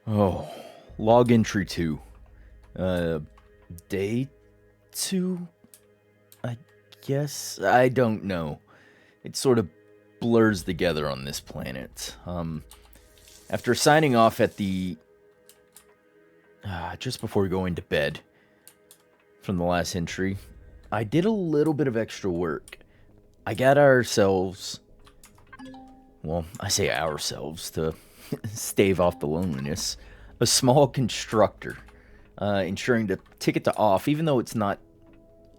Oh, log entry 2. Uh, day 2? I guess? I don't know. It sort of blurs together on this planet. After signing off at the... just before going to bed from the last entry, I did a little bit of extra work. I got ourselves... Well, I say ourselves to stave off the loneliness. A small constructor. Ensuring to tick it to off, even though it's not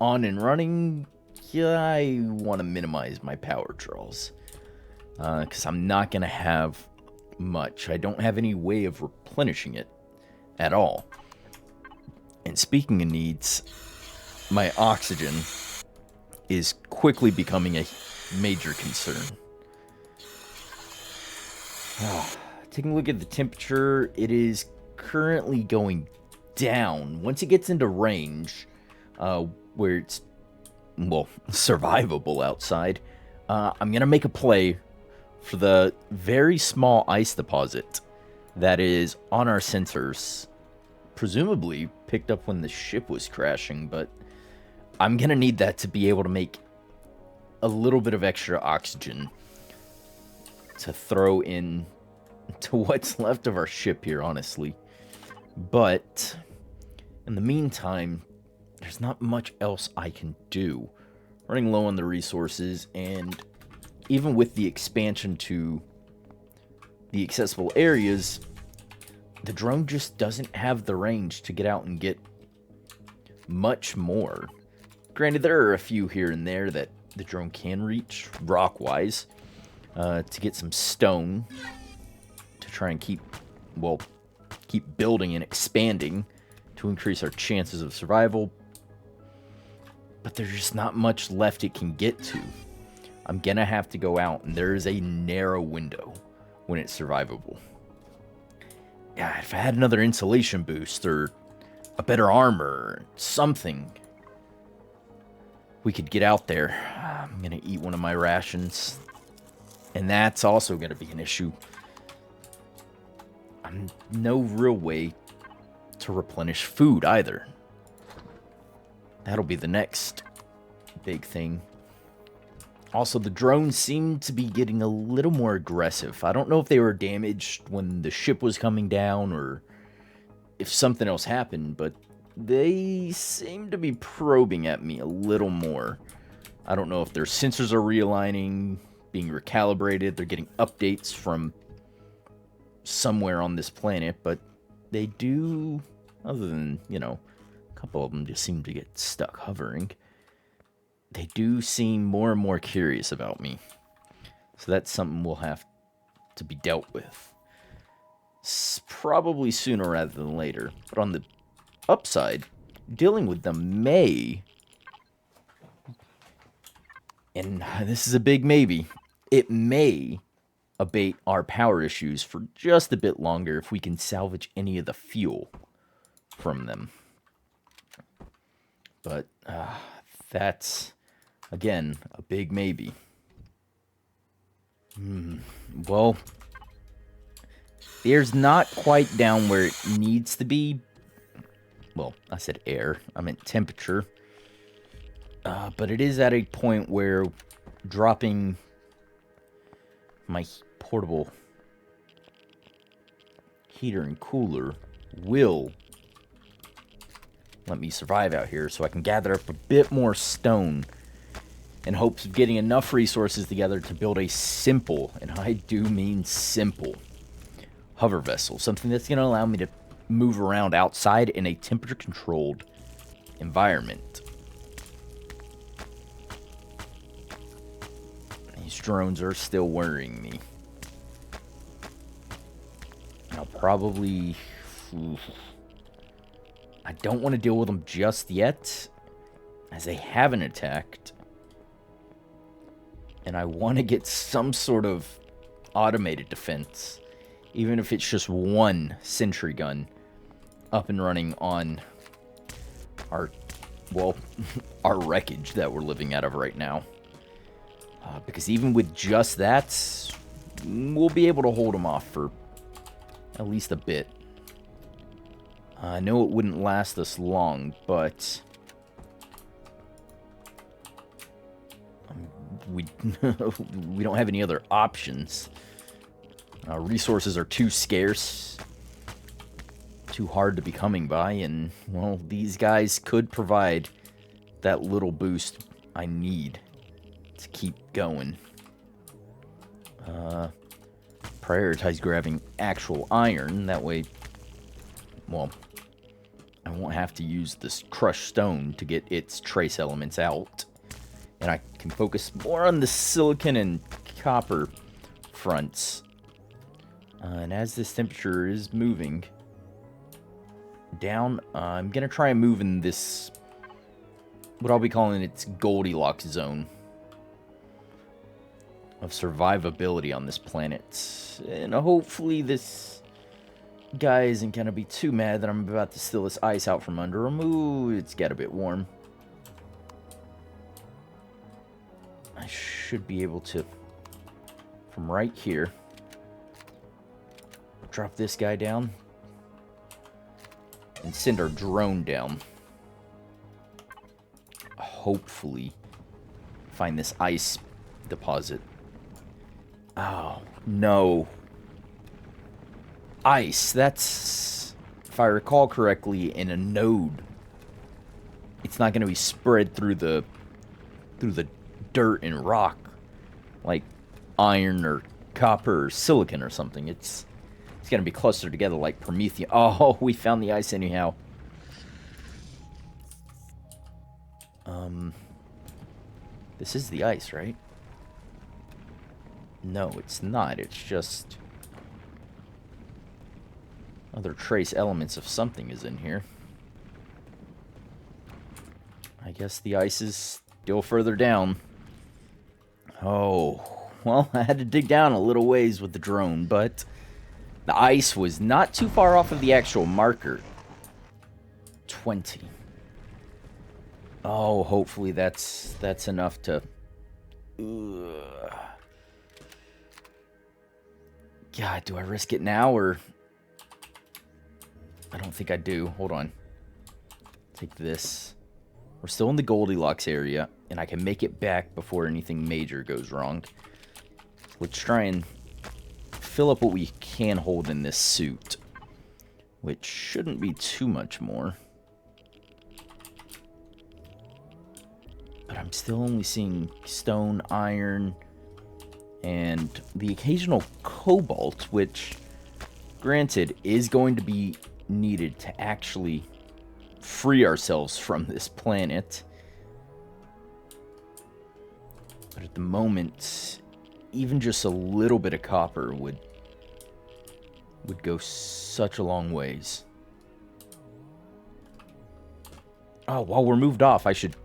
on and running. Yeah, I want to minimize my power draws. Because I'm not going to have much. I don't have any way of replenishing it at all. And speaking of needs, my oxygen is quickly becoming a major concern. Taking a look at the temperature, it is currently going down. Once it gets into range, where it's, well, survivable outside, I'm going to make a play for the very small ice deposit that is on our sensors. Presumably picked up when the ship was crashing, but I'm going to need that to be able to make a little bit of extra oxygen to throw in to what's left of our ship here, honestly. But in the meantime, there's not much else I can do. Running low on the resources, and even with the expansion to the accessible areas, the drone just doesn't have the range to get out and get much more. Granted, there are a few here and there that the drone can reach, rock-wise, to get some stone to try and keep building and expanding to increase our chances of survival. But there's just not much left it can get to. I'm gonna have to go out, and there is a narrow window when it's survivable. Yeah, if I had another insulation boost or a better armor, something, we could get out there. I'm gonna eat one of my rations, and that's also gonna be an issue. I'm no real way to replenish food either. That'll be the next big thing. Also, the drones seem to be getting a little more aggressive. I don't know if they were damaged when the ship was coming down or if something else happened, but they seem to be probing at me a little more. I don't know if their sensors are realigning, being recalibrated, they're getting updates from somewhere on this planet, but they do, other than, a couple of them just seem to get stuck hovering. They do seem more and more curious about me. So that's something we'll have to be dealt with. Probably sooner rather than later. But on the upside, dealing with them may, and this is a big maybe, it may abate our power issues for just a bit longer if we can salvage any of the fuel from them. But that's, again, a big maybe. Well, the air's not quite down where it needs to be. Well, I said air. I meant temperature. But it is at a point where dropping my portable heater and cooler will let me survive out here, so I can gather up a bit more stone in hopes of getting enough resources together to build a simple, and I do mean simple, hover vessel. Something that's going to allow me to move around outside in a temperature-controlled environment. These drones are still worrying me. I'll probably... I don't want to deal with them just yet, as they haven't attacked. And I want to get some sort of automated defense, even if it's just one sentry gun up and running on our, our wreckage that we're living out of right now. Because even with just that, we'll be able to hold them off for at least a bit. I know it wouldn't last us long, but we we don't have any other options. Resources are too scarce, too hard to be coming by, and, well, these guys could provide that little boost I need to keep going. Prioritize grabbing actual iron, that way, well, I won't have to use this crushed stone to get its trace elements out. And I can focus more on the silicon and copper fronts. And as this temperature is moving down, I'm going to try and move in this, what I'll be calling its Goldilocks zone of survivability on this planet. And hopefully this guy isn't going to be too mad that I'm about to steal this ice out from under him. Ooh, it's got a bit warm. I should be able to, from right here, drop this guy down and send our drone down. Hopefully find this ice deposit. Oh, no. Ice, that's, if I recall correctly, in a node. It's not going to be spread through the dirt and rock like iron or copper or silicon or something. It's going to be clustered together like Prometheus. Oh, we found the ice anyhow. This is the ice, right? No, it's not. It's just other trace elements of something is in here. I guess the ice is still further down. Oh, well, I had to dig down a little ways with the drone, but the ice was not too far off of the actual marker. 20. Oh, hopefully that's enough to... God, do I risk it now, or... I don't think I do. Hold on. Take this. We're still in the Goldilocks area, and I can make it back before anything major goes wrong. Let's try and fill up what we can hold in this suit, which shouldn't be too much more. But I'm still only seeing stone, iron, and the occasional cobalt, which, granted, is going to be needed to actually free ourselves from this planet. But at the moment, even just a little bit of copper would go such a long ways. Oh, while we're moved off, I should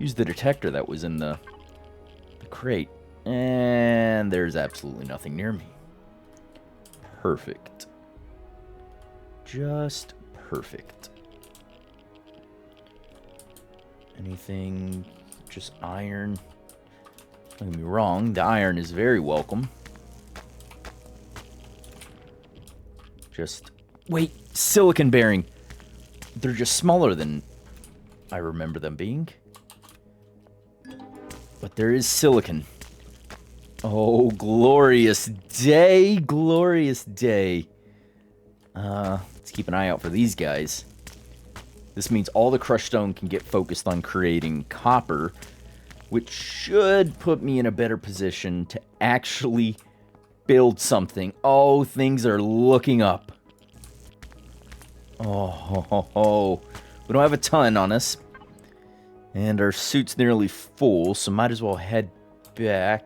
use the detector that was in the crate. And there's absolutely nothing near me. Perfect. Just perfect. Anything, just iron. Don't get me wrong, the iron is very welcome. Just, wait, silicon bearing. They're just smaller than I remember them being. But there is silicon. Oh, glorious day, glorious day. Let's keep an eye out for these guys. This means all the crushed stone can get focused on creating copper, which should put me in a better position to actually build something. Oh, things are looking up. Oh, we don't have a ton on us. And our suit's nearly full, so might as well head back.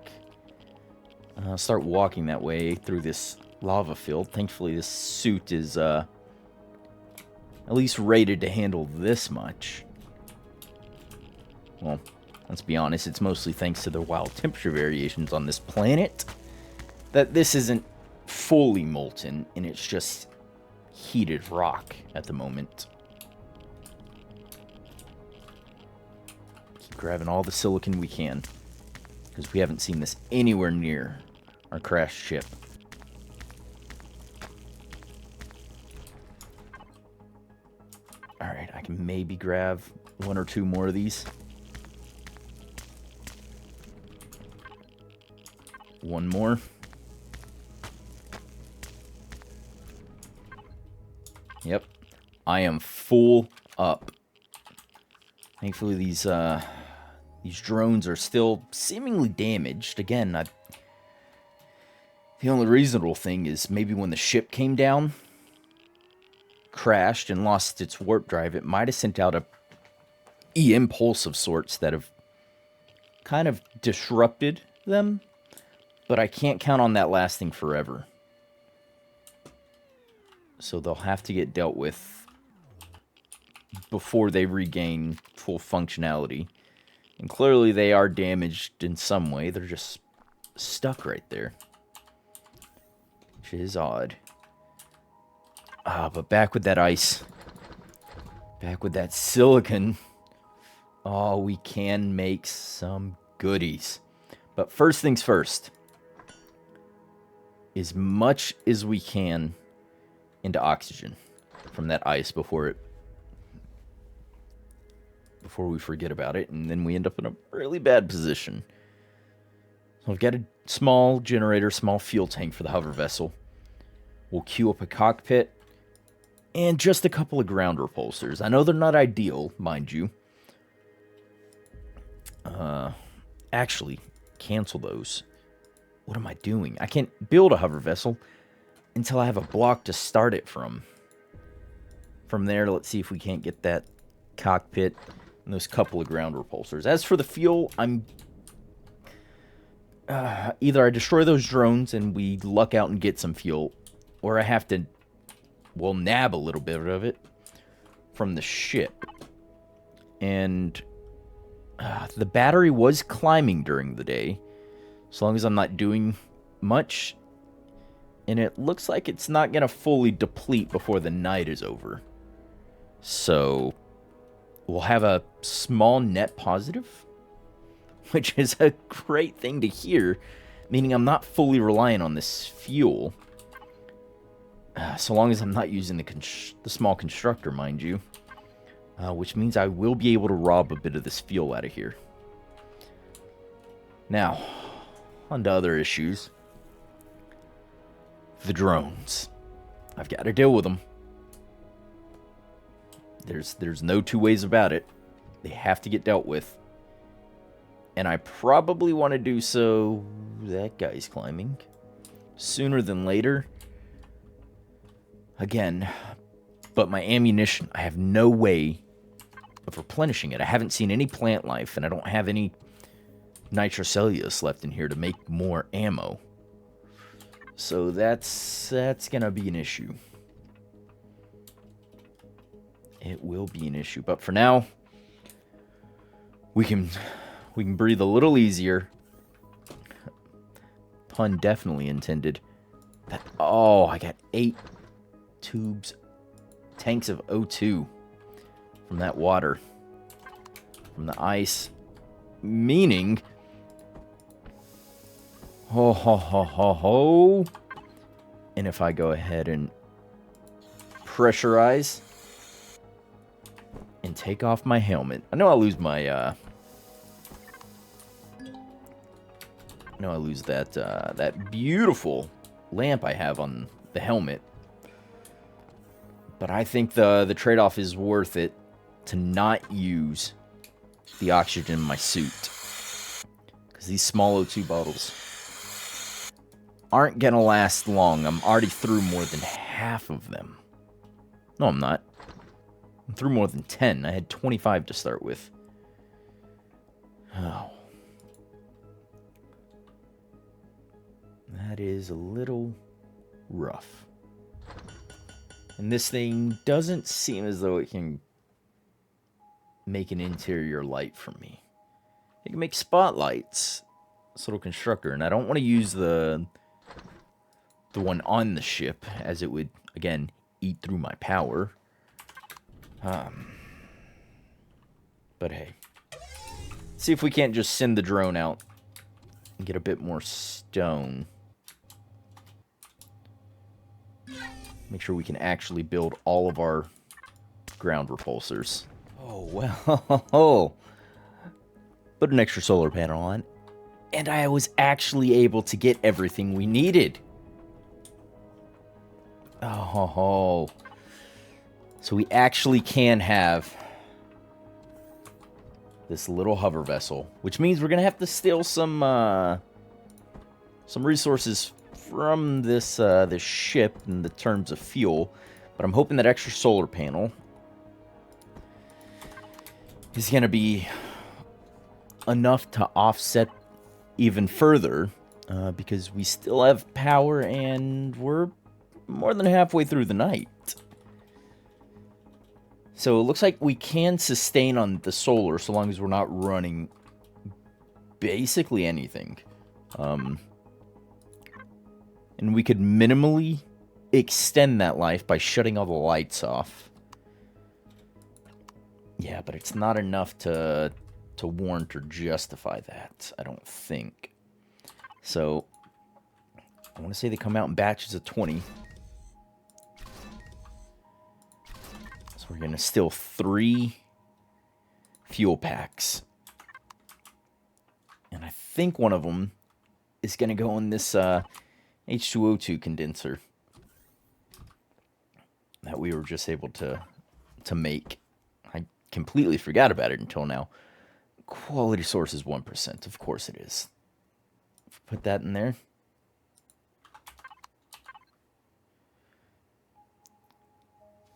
Start walking that way through this lava field. Thankfully, this suit is at least rated to handle this much. Well, let's be honest, it's mostly thanks to the wild temperature variations on this planet that this isn't fully molten, and it's just heated rock at the moment. Keep grabbing all the silicon we can, because we haven't seen this anywhere near our crashed ship. Alright, I can maybe grab 1 or 2 more of these. 1 more. Yep. I am full up. Thankfully, these drones are still seemingly damaged. Again, the only reasonable thing is maybe when the ship came down, crashed, and lost its warp drive, it might have sent out a EM pulse of sorts that have kind of disrupted them. But I can't count on that lasting forever. So they'll have to get dealt with before they regain full functionality. And clearly they are damaged in some way. They're just stuck right there. Which is odd. But back with that ice. Back with that silicon. Oh, we can make some goodies. But first things first. As much as we can into oxygen from that ice before we forget about it, and then we end up in a really bad position. So I've got a small generator, small fuel tank for the hover vessel. We'll queue up a cockpit and just a couple of ground repulsors. I know they're not ideal, mind you. Actually, cancel those. What am I doing? I can't build a hover vessel until I have a block to start it from. From there, let's see if we can't get that cockpit and those couple of ground repulsors. As for the fuel, I'm... either I destroy those drones and we luck out and get some fuel, or I have to, well, nab a little bit of it from the ship. And the battery was climbing during the day, as long as I'm not doing much. And it looks like it's not going to fully deplete before the night is over. So we'll have a small net positive, which is a great thing to hear, meaning I'm not fully reliant on this fuel. So long as I'm not using the small constructor, mind you. Which means I will be able to rob a bit of this fuel out of here. Now, on to other issues. The drones. I've got to deal with them. There's no two ways about it. They have to get dealt with. And I probably want to do so... That guy's climbing. Sooner than later. Again. But my ammunition, I have no way of replenishing it. I haven't seen any plant life, and I don't have any nitrocellulose left in here to make more ammo. So that's gonna be an issue. It will be an issue, but for now, we can breathe a little easier. Pun definitely intended. Oh, I got 8 tanks of O2 from that water, from the ice, meaning, ho ho ho ho ho, and if I go ahead and pressurize and take off my helmet, I know I'll lose my, that beautiful lamp I have on the helmet, but I think the trade-off is worth it to not use the oxygen in my suit. Because these small O2 bottles aren't going to last long. I'm already through more than half of them. No, I'm not. I'm through more than 10. I had 25 to start with. Oh. That is a little rough. And this thing doesn't seem as though it can make an interior light for me. It can make spotlights. This little constructor. And I don't want to use the one on the ship, as it would, again, eat through my power. But hey. See if we can't just send the drone out and get a bit more stone. Make sure we can actually build all of our ground repulsors. Oh, well. Put an extra solar panel on. And I was actually able to get everything we needed. Oh. So we actually can have this little hover vessel, which means we're going to have to steal some resources from this ship in the terms of fuel. But I'm hoping that extra solar panel is going to be enough to offset even further, because we still have power and we're more than halfway through the night. So it looks like we can sustain on the solar so long as we're not running basically anything. And we could minimally extend that life by shutting all the lights off. Yeah, but it's not enough to warrant or justify that, I don't think. So, I want to say they come out in batches of 20. So we're going to steal 3 fuel packs. And I think one of them is going to go in this H2O2 condenser that we were just able to make. I completely forgot about it until now. Quality source is 1%. Of course it is. Put that in there.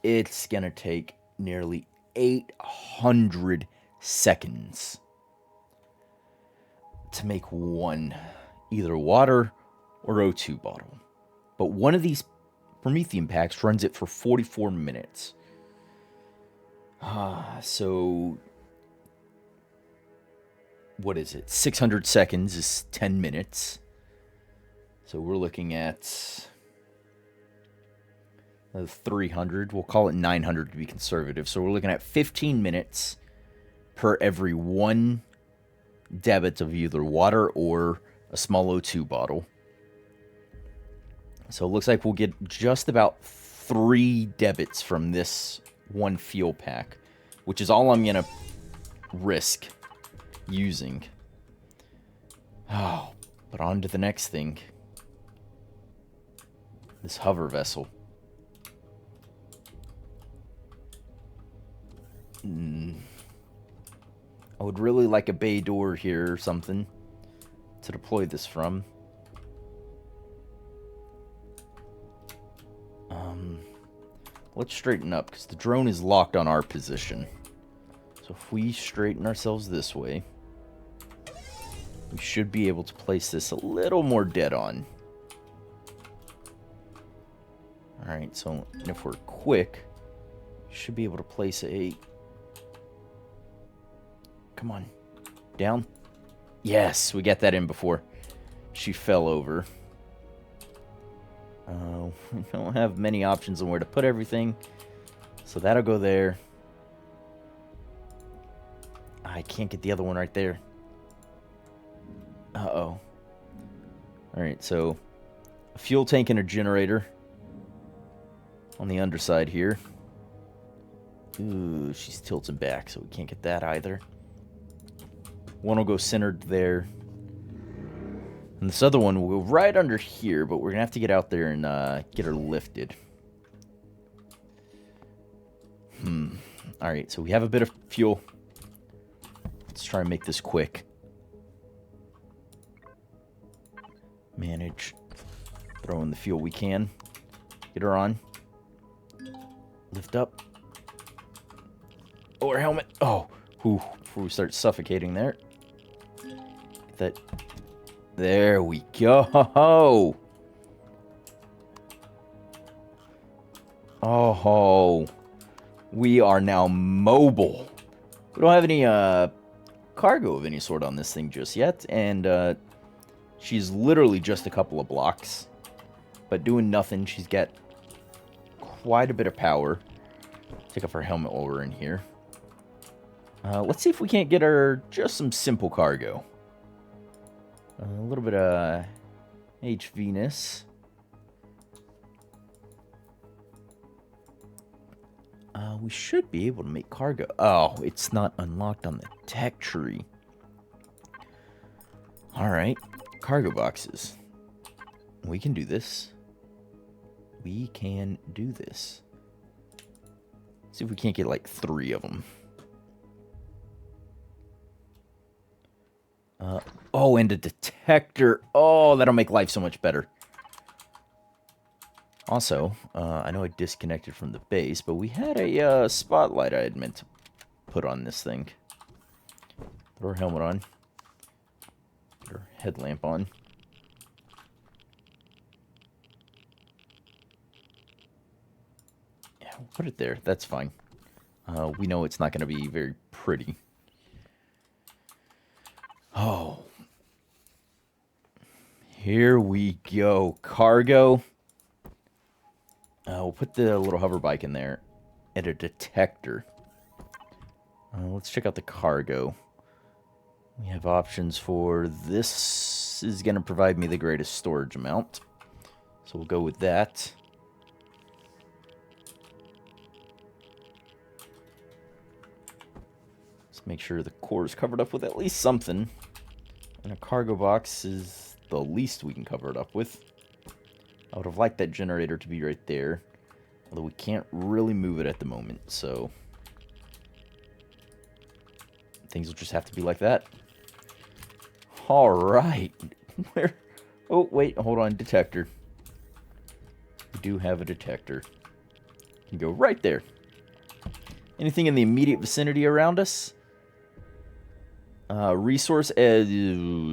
It's going to take nearly 800 seconds to make one, either water or O2 bottle. But one of these Promethean packs runs it for 44 minutes. So what is it? 600 seconds is 10 minutes. So we're looking at 300. We'll call it 900 to be conservative. So we're looking at 15 minutes per every 1 debit of either water or a small O2 bottle. So it looks like we'll get just about 3 debits from this 1 fuel pack, which is all I'm going to risk using. Oh, but on to the next thing. This hover vessel. I would really like a bay door here or something to deploy this from. Let's straighten up, because the drone is locked on our position. So if we straighten ourselves this way, we should be able to place this a little more dead on. Alright, so if we're quick, we should be able to place a... Come on. Down. Yes, we got that in before she fell over. We don't have many options on where to put everything, so that'll go there. I can't get the other one right there. Uh-oh. Alright, so a fuel tank and a generator on the underside here. Ooh, she's tilting back, so we can't get that either. One will go centered there. And this other one will go right under here, but we're going to have to get out there and get her lifted. Alright, so we have a bit of fuel. Let's try and make this quick. Manage. Throw in the fuel we can. Get her on. Lift up. Oh, her helmet. Oh, before we start suffocating there. Get that. There we go. Oh, we are now mobile. We don't have any cargo of any sort on this thing just yet, and she's literally just a couple of blocks, but doing nothing. She's got quite a bit of power. Take off her helmet while we're in here. Let's see if we can't get her just some simple cargo. A little bit of H Venus. We should be able to make cargo. Oh, it's not unlocked on the tech tree. Alright. Cargo boxes. We can do this. We can do this. See if we can't get like 3 of them. Oh, and a detector. Oh, that'll make life so much better. Also, I know I disconnected from the base, but we had a spotlight I had meant to put on this thing. Put our helmet on. Put our headlamp on. Yeah, we'll put it there. That's fine. We know it's not going to be very pretty. Oh. Here we go. Cargo. We'll put the little hover bike in there. And a detector. Let's check out the cargo. We have options for this is going to provide me the greatest storage amount. So we'll go with that. Let's make sure the core is covered up with at least something. And a cargo box is the least we can cover it up with. I would have liked that generator to be right there. Although we can't really move it at the moment, so things will just have to be like that. Alright. Where? Oh, wait, hold on. Detector. We do have a detector. You can go right there. Anything in the immediate vicinity around us? Resource as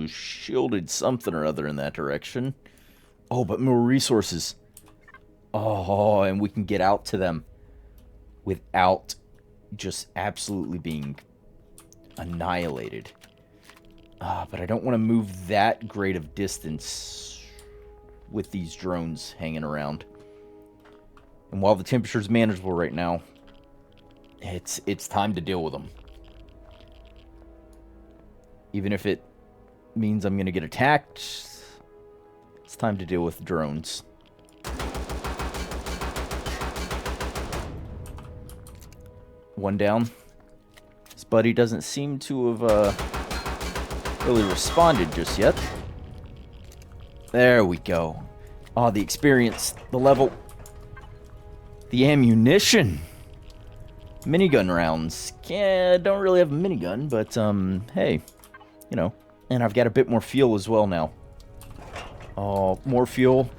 shielded something or other in that direction. Oh, but more resources. Oh, and we can get out to them without just absolutely being annihilated. But I don't want to move that great of distance with these drones hanging around. And while the temperature's manageable right now, it's time to deal with them. Even if it means I'm going to get attacked, it's time to deal with drones. One down. This buddy doesn't seem to have really responded just yet. There we go. Oh, the experience, the level, the ammunition. Minigun rounds. Don't really have a minigun, but hey, you know. And I've got a bit more fuel as well now. Oh, more fuel.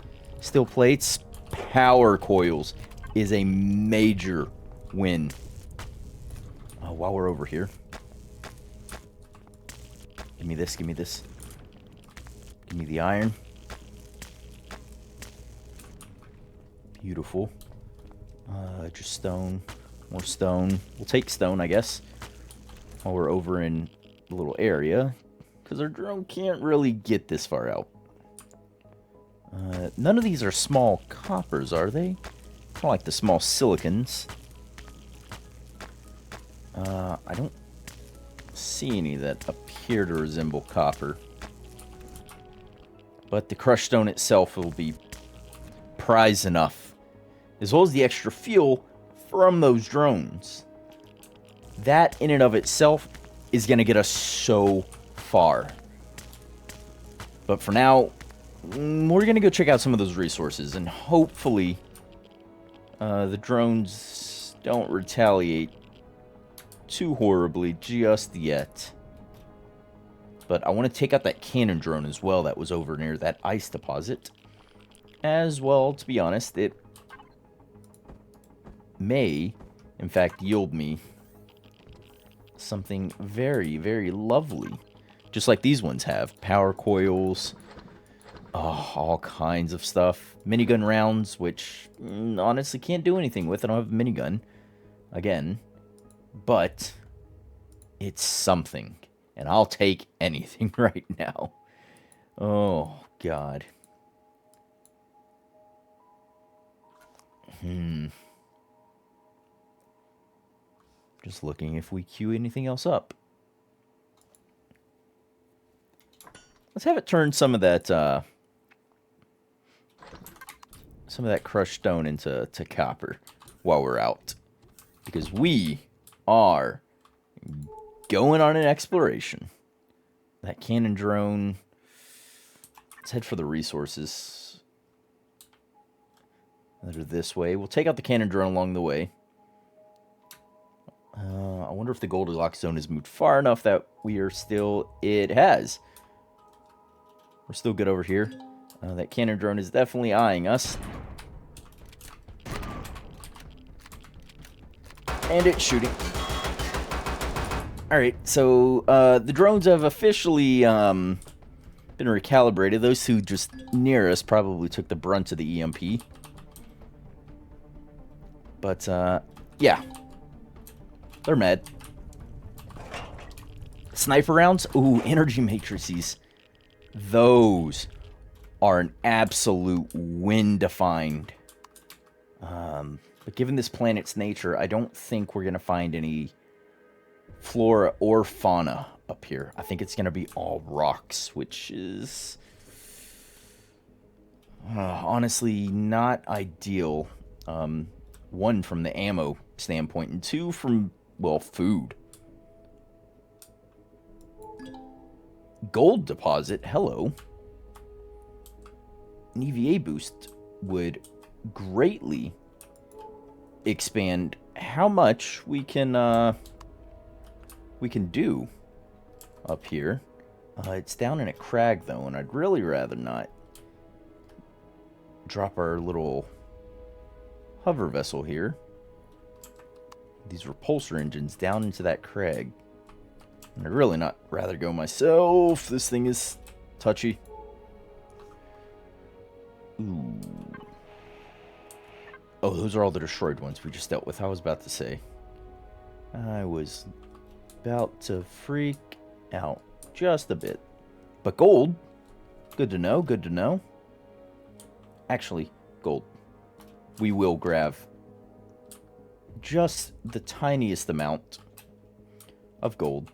Steel plates. Power coils is a major win. While we're over here. Give me this, give me this. Give me the iron. Beautiful. Just stone. More stone. We'll take stone, I guess. While we're over in the little area. Because our drone can't really get this far out. None of these are small coppers, are they? Kind of like the small silicons. I don't see any that appear to resemble copper. But the crushed stone itself will be prize enough. As well as the extra fuel from those drones. That in and of itself is going to get us so far. But for now, we're going to go check out some of those resources. And hopefully, the drones don't retaliate too horribly just yet. But I want to take out that cannon drone as well that was over near that ice deposit. As well, to be honest, it may, in fact, yield me something very, very lovely. Just like these ones have. Power coils. Oh, all kinds of stuff. Minigun rounds, which honestly can't do anything with. I don't have a minigun. Again. But it's something. And I'll take anything right now. Oh, God. Just looking if we queue anything else up. Let's have it turn some of that crushed stone into copper while we're out. Because we are going on an exploration. That cannon drone. Let's head for the resources that are this way. We'll take out the cannon drone along the way. I wonder if the Goldilocks zone has moved far enough that we are still... It has. We're still good over here. That cannon drone is definitely eyeing us. And it's shooting. Alright, so the drones have officially been recalibrated. Those two just near us probably took the brunt of the EMP. But, yeah. They're mad. Sniper rounds? Ooh, energy matrices. Those are an absolute win-defined. But given this planet's nature, I don't think we're going to find any flora or fauna up here. I think it's going to be all rocks, which is honestly not ideal. One, from the ammo standpoint, and two, from, well, food. Gold deposit, hello. An EVA boost would greatly expand how much we can do up here. It's down in a crag though, and I'd really rather not drop our little hover vessel here. These repulsor engines down into that crag. And I'd really not rather go myself. This thing is touchy. Ooh. Oh, those are all the destroyed ones we just dealt with. I was about to say. I was about to freak out just a bit. But gold. Good to know, good to know. Actually, gold. We will grab just the tiniest amount of gold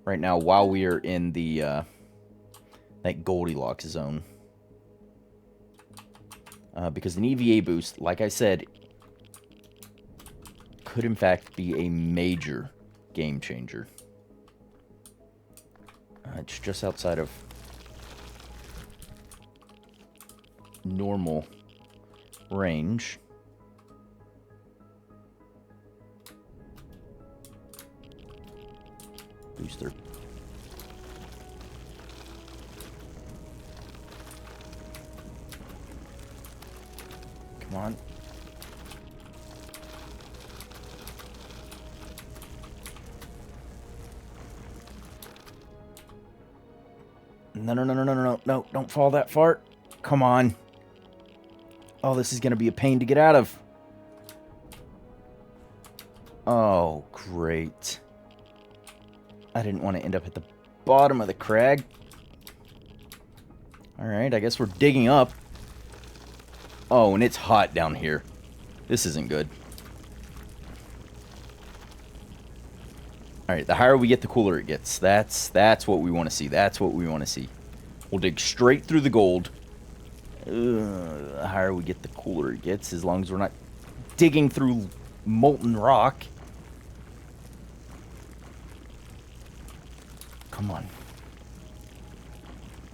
right now while we are in the that Goldilocks zone. Because an EVA boost, like I said, could in fact be a major game changer. It's just outside of normal range. Booster. Come on. No, no, no, no, no, no, no, don't fall that far. Come on. Oh, this is going to be a pain to get out of. Oh, great. I didn't want to end up at the bottom of the crag. Alright, I guess we're digging up. Oh, and it's hot down here. This isn't good. Alright, the higher we get, the cooler it gets. That's what we want to see. That's what we want to see. We'll dig straight through the gold. The higher we get, the cooler it gets, as long as we're not digging through molten rock. Come on.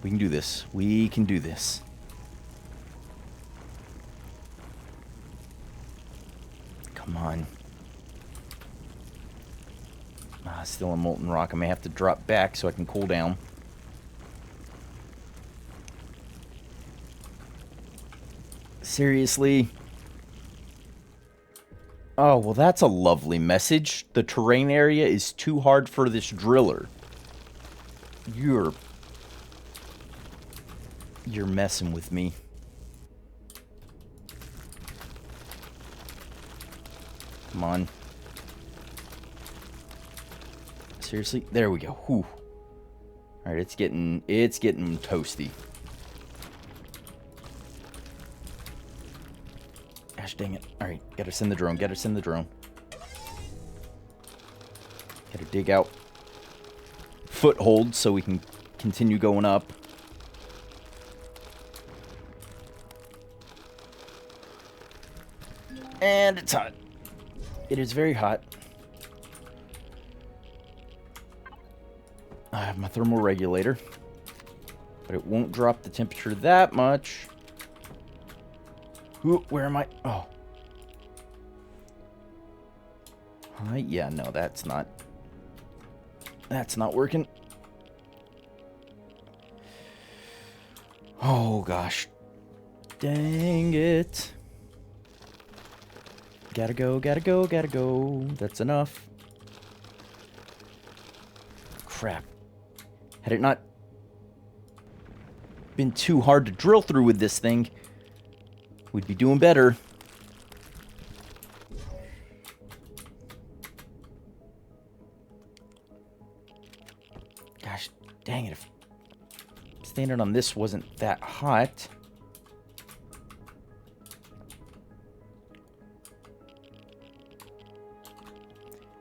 We can do this. We can do this. Come on. Still a molten rock. I may have to drop back so I can cool down. Seriously? Oh, well, that's a lovely message. The terrain area is too hard for this driller. You're messing with me. Come on. Seriously? There we go. Whew. Alright, it's getting toasty. Gosh dang it. Alright, gotta send the drone. Gotta send the drone. Gotta dig out foothold so we can continue going up. And it's hot. It is very hot. I have my thermal regulator, but it won't drop the temperature that much. Ooh, where am I? Oh. Yeah, no, that's not working. Oh, gosh. Dang it. Gotta go, gotta go, gotta go. That's enough. Crap. Had it not been too hard to drill through with this thing, we'd be doing better. Gosh, dang it. If standing on this wasn't that hot.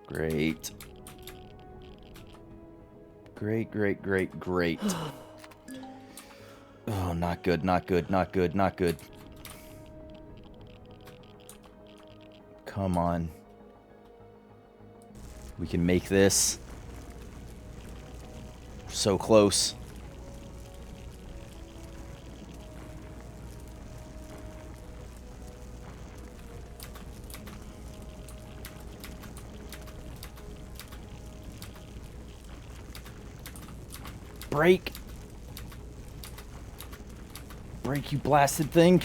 Great. Great, great, great, great. Oh, not good, not good, not good, not good. Come on. We can make this. So close. Break. Break, you blasted thing.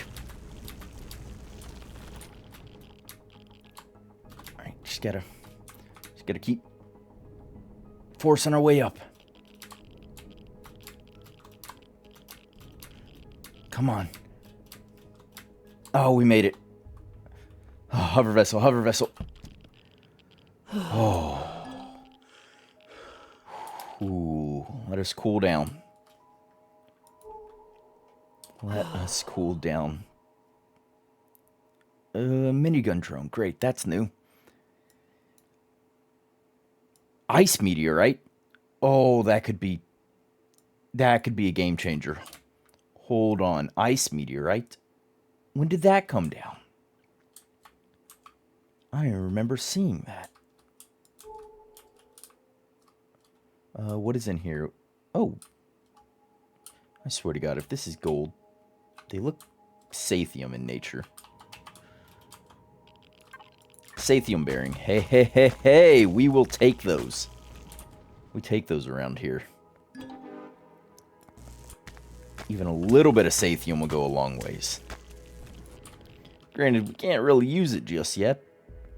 Alright, just gotta keep forcing our way up. Come on. Oh, we made it. Oh, hover vessel, hover vessel. Oh. Ooh, let us cool down. Let us cool down. Minigun drone. Great, that's new. Ice meteorite. Oh, that could be a game changer. Hold on. Ice meteorite. When did that come down? I don't remember seeing that. What is in here? Oh. I swear to God, if this is gold, they look Sathium in nature. Sathium bearing. Hey, hey, hey, hey! We will take those. We take those around here. Even a little bit of Sathium will go a long ways. Granted, we can't really use it just yet,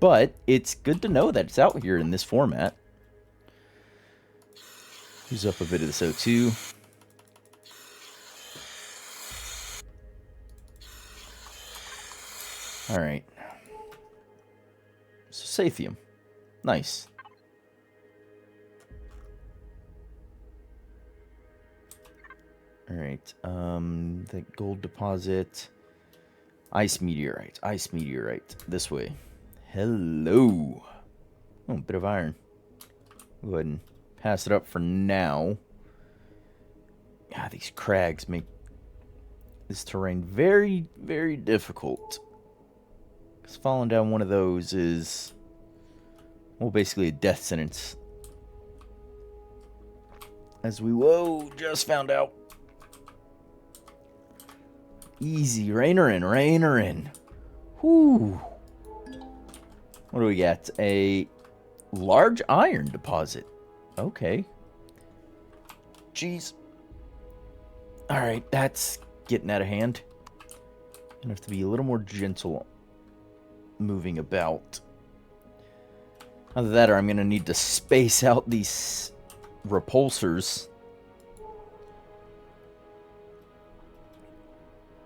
but it's good to know that it's out here in this format. Use up a bit of this O2. Alright. So, Sathium. Nice. Alright, the gold deposit. Ice meteorite, ice meteorite. This way. Hello. Oh, a bit of iron. Go ahead and pass it up for now. God, these crags make this terrain very, very difficult. Because falling down one of those is, well, basically a death sentence. As we, whoa, just found out. Easy, rainer in, rainer in. Whew. What do we got? A large iron deposit. Okay. Jeez. Alright, that's getting out of hand. Gonna have to be a little more gentle moving about. Either that or I'm gonna need to space out these repulsors.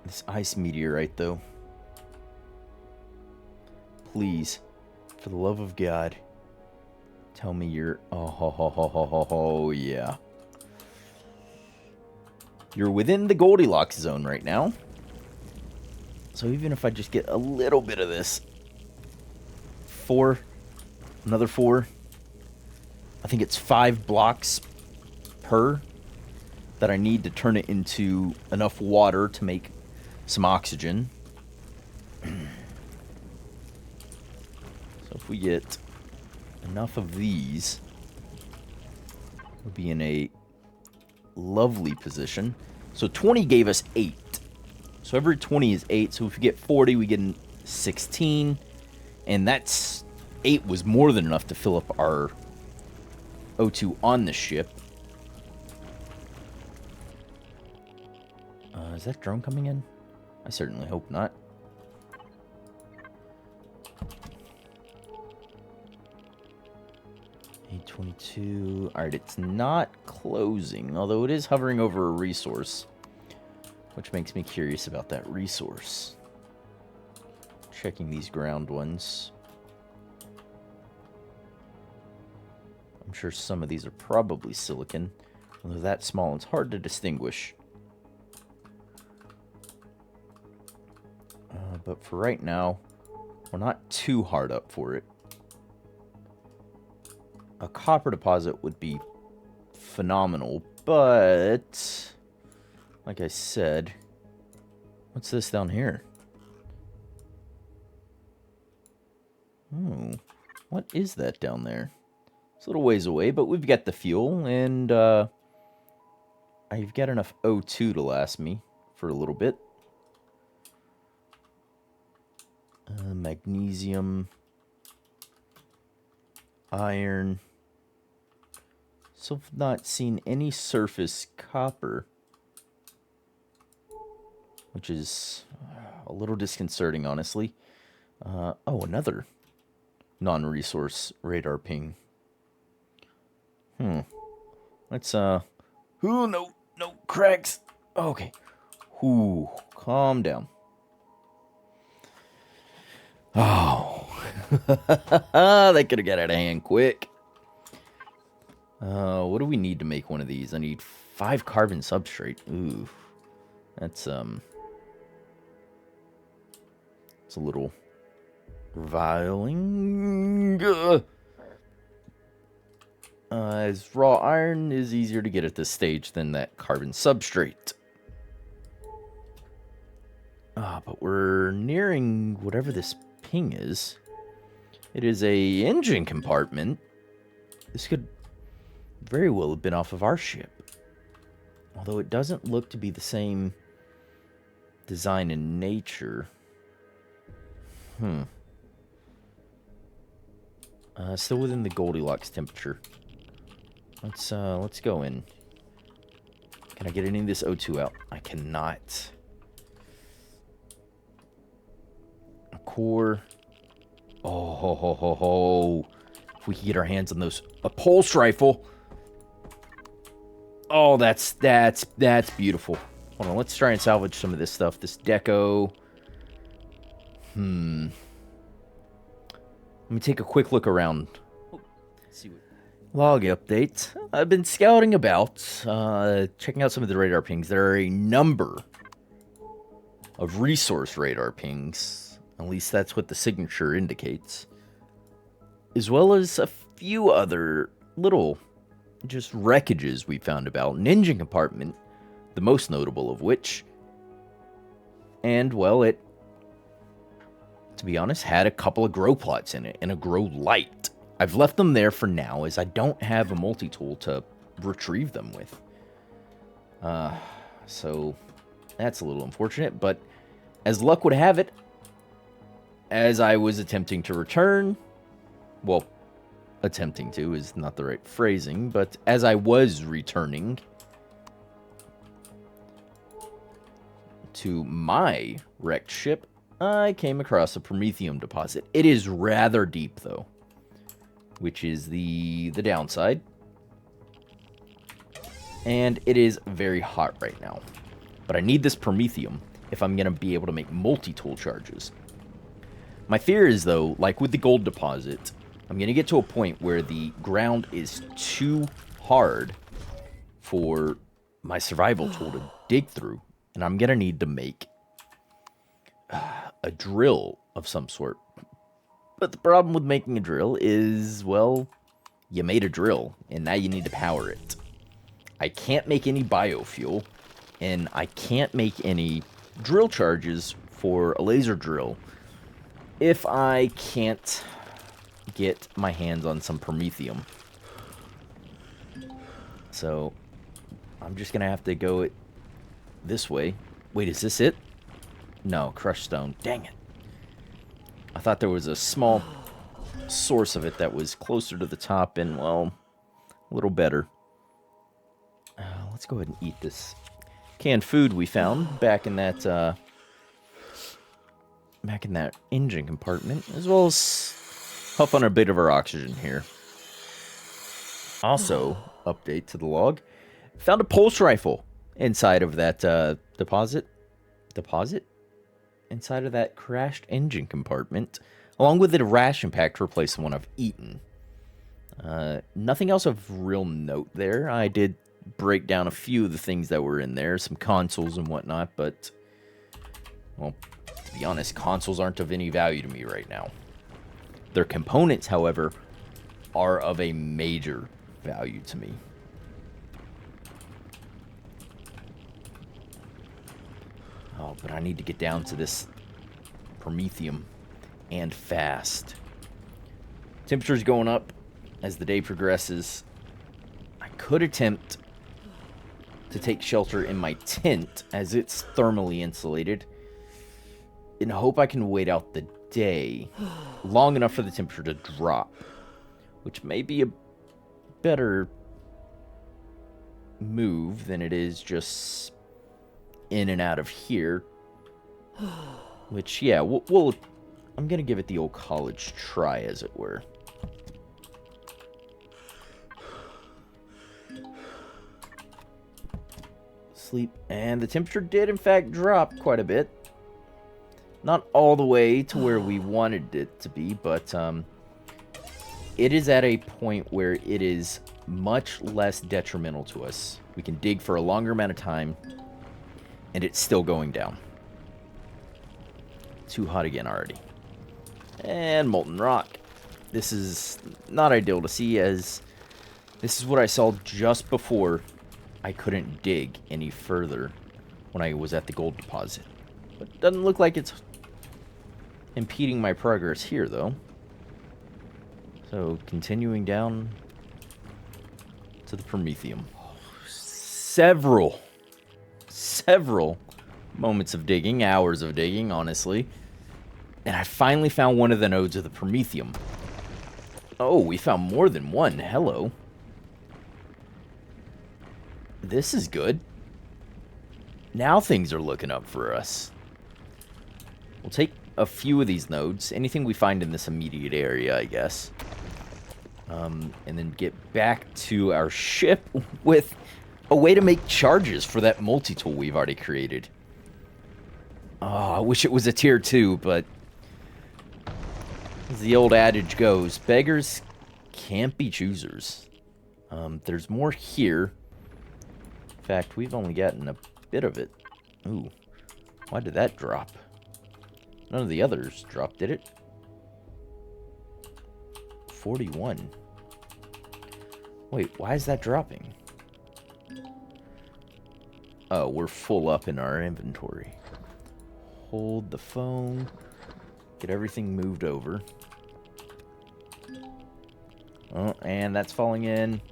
This ice meteorite, though. Please, for the love of God, tell me you're... Oh, yeah. You're within the Goldilocks zone right now. So even if I just get a little bit of this... 4. Another 4. I think it's 5 blocks per that I need to turn it into enough water to make some oxygen. So if we get enough of these, we'll be in a lovely position. So 20 gave us 8. So every 20 is 8. So if we get 40, we get 16. And that's 8 was more than enough to fill up our O2 on the ship. Is that drone coming in? I certainly hope not. A22. Alright, it's not closing, although it is hovering over a resource, which makes me curious about that resource. Checking these ground ones. I'm sure some of these are probably silicon, although that small, it's hard to distinguish. But for right now, we're not too hard up for it. A copper deposit would be phenomenal, but like I said, what's this down here? Oh, what is that down there? It's a little ways away, but we've got the fuel, and I've got enough O2 to last me for a little bit. Magnesium, iron. So I've not seen any surface copper, which is a little disconcerting, honestly. Oh, another non-resource radar ping. Let's, ooh, no, cracks. Okay. Ooh, calm down. Oh. That could have got out of hand quick. What do we need to make one of these? I need 5 carbon substrate. Ooh. That's, it's a little reviling. As raw iron is easier to get at this stage than that carbon substrate. But we're nearing whatever this ping is. It is a engine compartment. This could very well have been off of our ship. Although it doesn't look to be the same design in nature. Still within the Goldilocks temperature. Let's go in. Can I get any of this O2 out? I cannot. A core. Oh, ho, ho, ho, ho. If we could get our hands on those. A pulse rifle. Oh, that's beautiful. Hold on, let's try and salvage some of this stuff. This deco. Let me take a quick look around. Log update. I've been scouting about, checking out some of the radar pings. There are a number of resource radar pings. At least that's what the signature indicates. As well as a few other little, just wreckages we found about. An engine compartment, the most notable of which. And, well, it, to be honest, had a couple of grow plots in it, and a grow light. I've left them there for now, as I don't have a multi-tool to retrieve them with. So that's a little unfortunate, but as luck would have it, as I was attempting to return, well, attempting to is not the right phrasing, but as I was returning to my wrecked ship, I came across a promethium deposit. It is rather deep, though, which is the downside. And it is very hot right now. But I need this promethium if I'm going to be able to make multi-tool charges. My fear is, though, like with the gold deposit, I'm going to get to a point where the ground is too hard for my survival tool to dig through. And I'm going to need to make a drill of some sort. But the problem with making a drill is, well, you made a drill, and now you need to power it. I can't make any biofuel, and I can't make any drill charges for a laser drill if I can't get my hands on some promethium. So I'm just going to have to go it this way. Wait, is this it? No, crushed stone. Dang it. I thought there was a small source of it that was closer to the top and, well, a little better. Let's go ahead and eat this canned food we found back in that engine compartment, as well as huff on a bit of our oxygen here. Also, update to the log, found a pulse rifle inside of that deposit inside of that crashed engine compartment, along with a ration pack to replace the one I've eaten. Nothing else of real note there. I did break down a few of the things that were in there, some consoles and whatnot, but, well, to be honest, consoles aren't of any value to me right now. Their components, however, are of a major value to me. Oh, but I need to get down to this promethium, and fast. Temperature's going up as the day progresses. I could attempt to take shelter in my tent, as it's thermally insulated, and hope I can wait out the day long enough for the temperature to drop, which may be a better move than it is just in and out of here. Which, yeah, I'm gonna give it the old college try, as it were. Sleep, and the temperature did in fact drop quite a bit. Not all the way to where we wanted it to be, but it is at a point where it is much less detrimental to us. We can dig for a longer amount of time, and it's still going down. Too hot again already. And molten rock. This is not ideal to see, as this is what I saw just before I couldn't dig any further when I was at the gold deposit. But it doesn't look like it's impeding my progress here, though. So, continuing down to the promethium. Several moments of digging, hours of digging, honestly. And I finally found one of the nodes of the promethium. Oh, we found more than one. Hello. This is good. Now things are looking up for us. We'll take a few of these nodes, anything we find in this immediate area, I guess. And then get back to our ship with a way to make charges for that multi-tool we've already created. Oh, I wish it was a tier 2, but as the old adage goes, beggars can't be choosers. There's more here. In fact, we've only gotten a bit of it. Ooh, why did that drop? None of the others dropped, did it? 41. Wait, why is that dropping? Oh, we're full up in our inventory. Hold the phone. Get everything moved over. Oh, and that's falling in.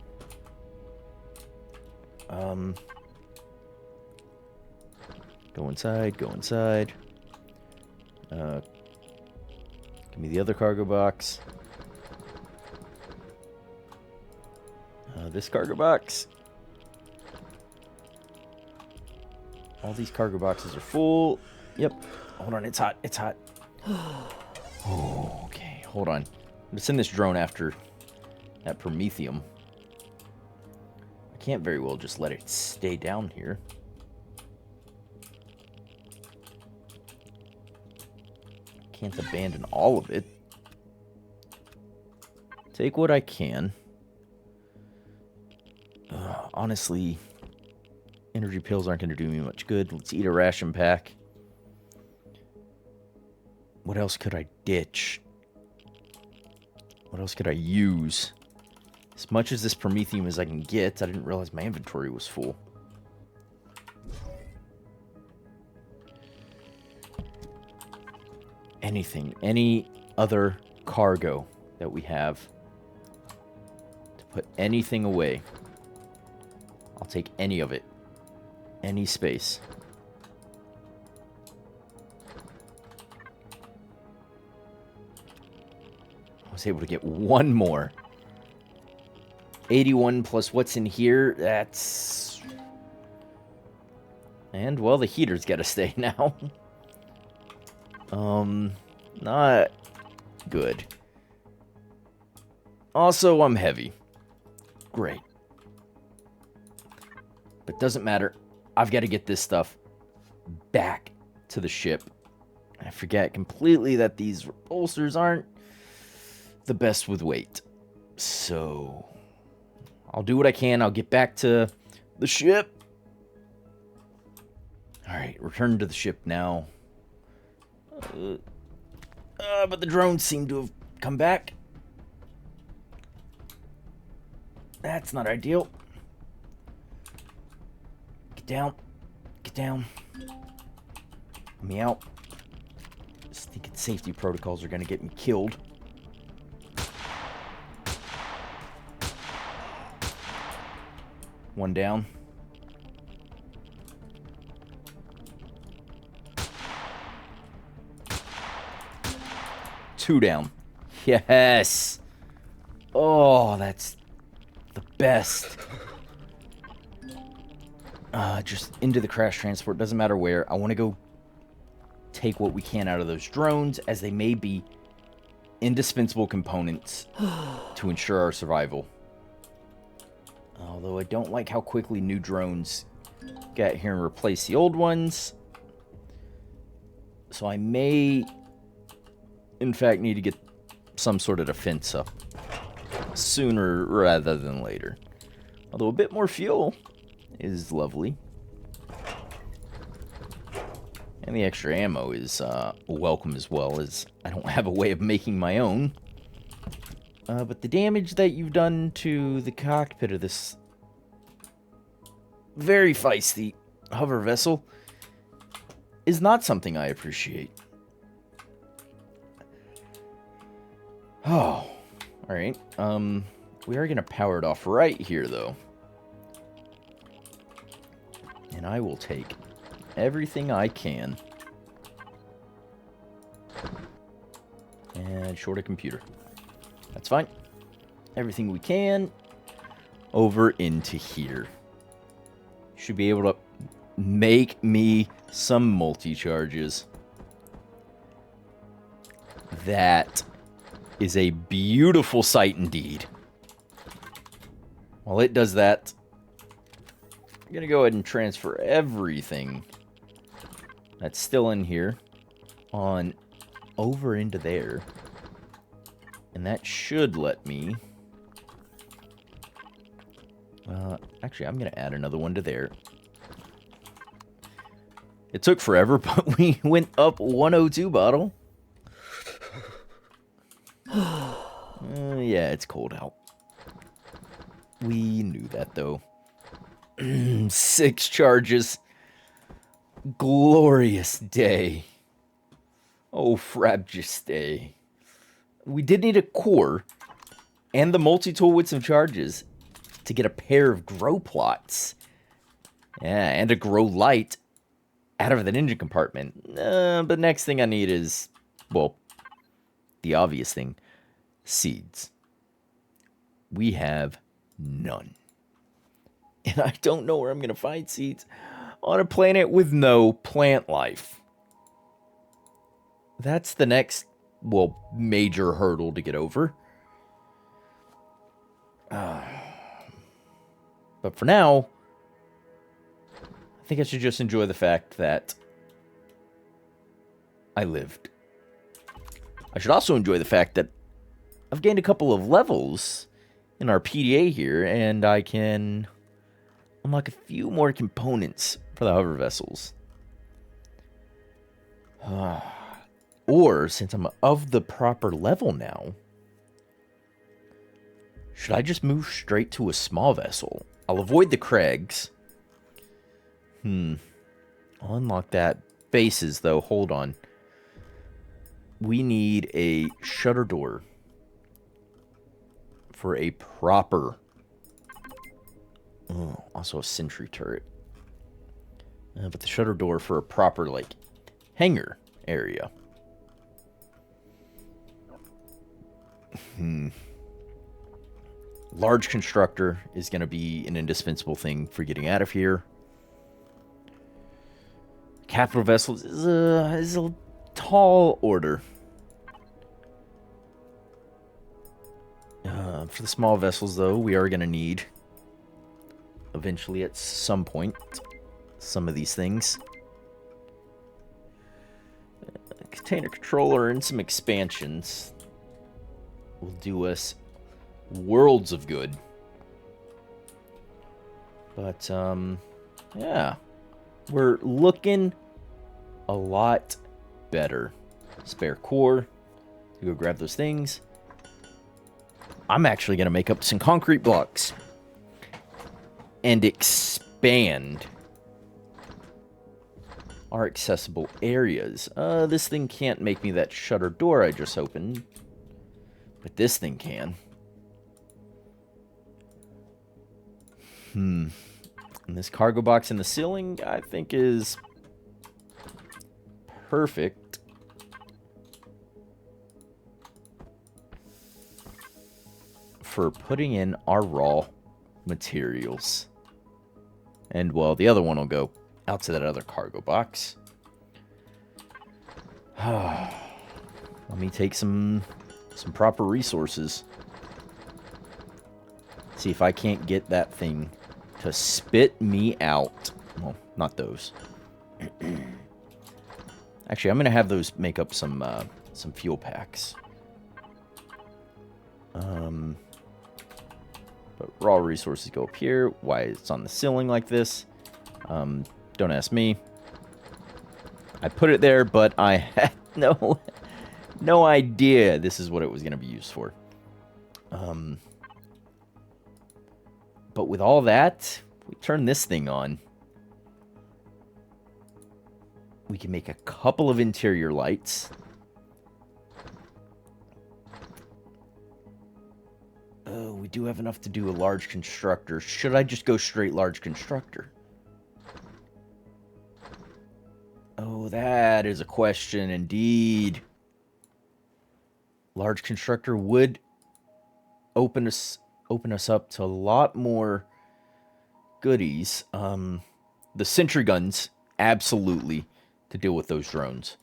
Go inside, go inside. Give me the other cargo box. This cargo box. All these cargo boxes are full. Yep. Hold on, it's hot. It's hot. Oh, okay. Hold on. I'm gonna send this drone after that promethium. I can't very well just let it stay down here. Can't abandon all of it. Take what I can. Honestly, energy pills aren't going to do me much good. Let's eat a ration pack. What else could I ditch? What else could I use? As much as this promethium as I can get, I didn't realize my inventory was full. Anything. Any other cargo that we have to put anything away. I'll take any of it. Any space. I was able to get one more. 81 plus what's in here, that's... And, well, the heater's gotta stay now. Not good. Also, I'm heavy. Great. But doesn't matter. I've got to get this stuff back to the ship. I forget completely that these repulsors aren't the best with weight. So, I'll do what I can. I'll get back to the ship. Alright, return to the ship now. But the drones seem to have come back. That's not ideal. Get down. Get down. Let me out. Stinking safety protocols are going to get me killed. One down. Two down. Yes. Oh, that's the best. Just into the crash transport. Doesn't matter where. I want to go take what we can out of those drones, as they may be indispensable components to ensure our survival. Although I don't like how quickly new drones get here and replace the old ones. So I may, in fact, need to get some sort of defense up sooner rather than later. Although a bit more fuel is lovely. And the extra ammo is welcome as well, as I don't have a way of making my own. But the damage that you've done to the cockpit of this very feisty hover vessel is not something I appreciate. Oh, alright. We are going to power it off right here, though. And I will take everything I can. And short a computer. That's fine. Everything we can over into here. Should be able to make me some multi-charges. That is a beautiful sight indeed. While it does that, I'm going to go ahead and transfer everything that's still in here on over into there. And that should let me... actually, I'm going to add another one to there. It took forever, but we went up 102 bottle. Yeah, it's cold out. We knew that, though. 6 charges. Glorious day. Oh, frabjous day. We did need a core and the multi-tool with some charges to get a pair of grow plots. Yeah, and a grow light out of that engine compartment. But next thing I need is, well, the obvious thing, seeds. We have none. And I don't know where I'm going to find seeds on a planet with no plant life. That's the next, well, major hurdle to get over. But for now, I think I should just enjoy the fact that I lived. I should also enjoy the fact that I've gained a couple of levels in our PDA here, and I can unlock a few more components for the hover vessels. Or, since I'm of the proper level now, should I just move straight to a small vessel? I'll avoid the Craigs. I'll unlock that. Bases, though. Hold on. We need a shutter door for a proper... Oh, also a sentry turret. But the shutter door for a proper, like, hangar area. Large constructor is going to be an indispensable thing for getting out of here. Capital vessels is a tall order. For the small vessels, though, we are going to need, eventually at some point, some of these things. Container controller and some expansions will do us worlds of good. But, yeah. We're looking a lot better. Spare core. Go grab those things. I'm actually going to make up some concrete blocks. And expand our accessible areas. This thing can't make me that shutter door I just opened. But this thing can. And this cargo box in the ceiling, I think, is perfect. For putting in our raw materials. And, well, the other one will go out to that other cargo box. Let me take some proper resources. See if I can't get that thing to spit me out. Well, not those. Actually, I'm going to have those make up some fuel packs. But raw resources go up here. Why it's on the ceiling like this? Don't ask me. I put it there, but I had no idea this is what it was going to be used for. But with all that, we turn this thing on. We can make a couple of interior lights. Oh, we do have enough to do a large constructor. Should I just go straight large constructor? Oh, that is a question indeed. Large constructor would open us up to a lot more goodies. The sentry guns, absolutely, to deal with those drones.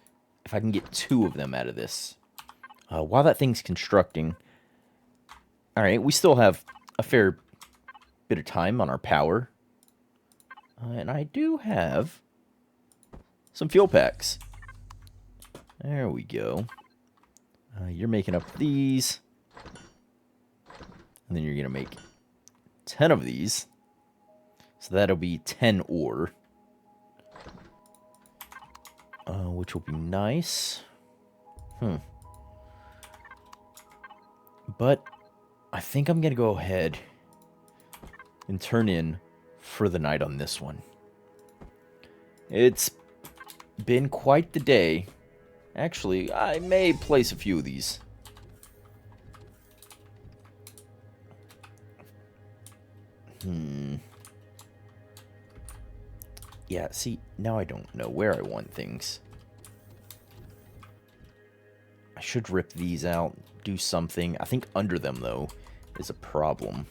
If I can get 2 of them out of this. While that thing's constructing... Alright, we still have a fair bit of time on our power. And I do have some fuel packs. There we go. You're making up these. And then you're going to make 10 of these. So that'll be 10 ore. Which will be nice. But I think I'm going to go ahead and turn in for the night on this one. It's been quite the day. Actually, I may place a few of these. Yeah, see, now I don't know where I want things. I should rip these out, do something. I think under them, though, is a problem.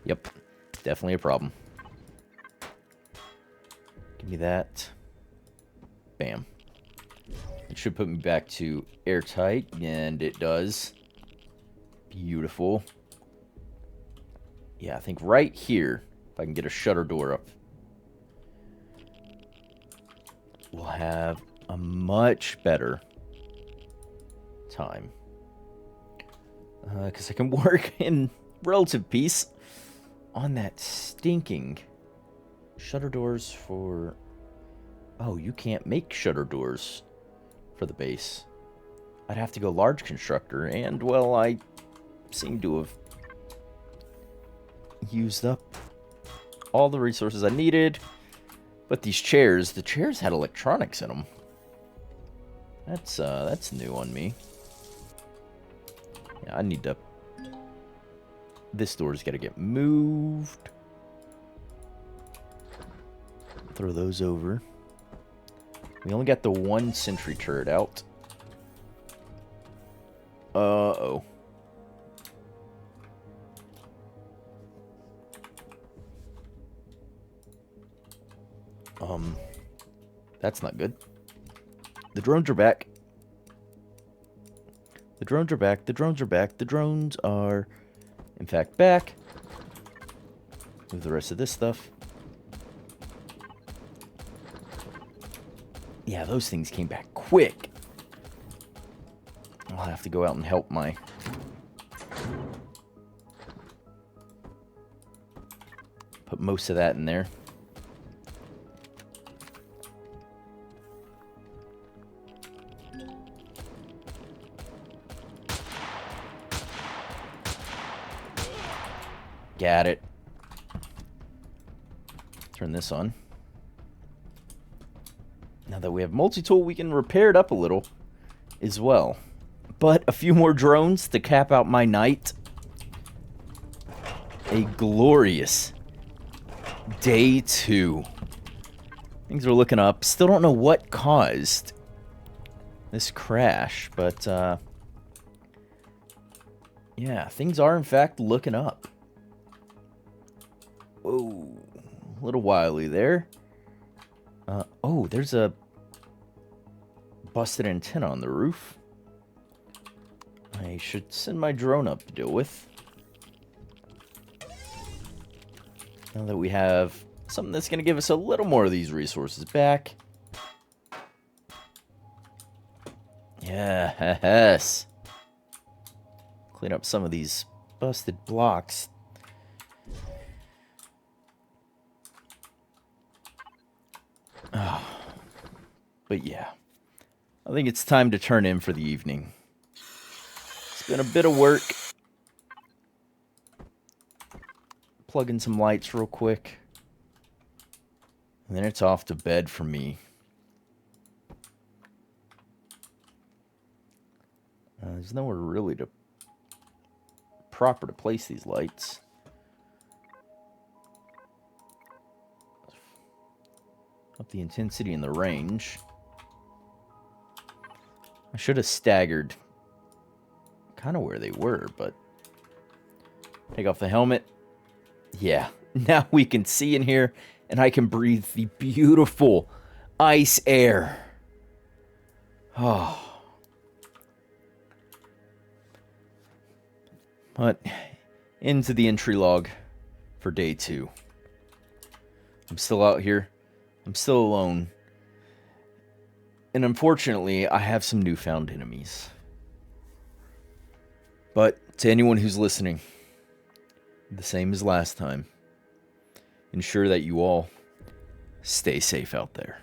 Yep, definitely a problem. Give me that. Bam. It should put me back to airtight, and it does. Beautiful. Yeah, I think right here, if I can get a shutter door up, we'll have a much better time. Because I can work in relative peace on that stinking shutter doors for... Oh, you can't make shutter doors for the base. I'd have to go large constructor, and, well, I seem to have used up all the resources I needed. But these chairs, the chairs had electronics in them. That's new on me. Yeah, I need to... This door's got to get moved. Throw those over. We only got the one sentry turret out. Uh-oh. That's not good. The drones are back. The drones are back. The drones are back. The drones are, in fact, back. Move the rest of this stuff. Yeah, those things came back quick. I'll have to go out and help my... Put most of that in there. Got it. Turn this on. Now that we have multi-tool, we can repair it up a little as well. But a few more drones to cap out my night. A glorious day 2. Things are looking up. Still don't know what caused this crash, but yeah, things are in fact looking up. Whoa, a little wily there. Oh, there's a busted antenna on the roof. I should send my drone up to deal with. Now that we have something that's going to give us a little more of these resources back. Yes. Clean up some of these busted blocks. Oh. But yeah, I think it's time to turn in for the evening. It's been a bit of work. Plug in some lights real quick. And then it's off to bed for me. There's nowhere really to proper to place these lights. Up the intensity and the range. I should have staggered kind of where they were, but take off the helmet. Yeah, now we can see in here, and I can breathe the beautiful ice air. Oh. But into the entry log for day 2. I'm still out here. I'm still alone. And unfortunately, I have some newfound enemies. But to anyone who's listening, the same as last time, ensure that you all stay safe out there.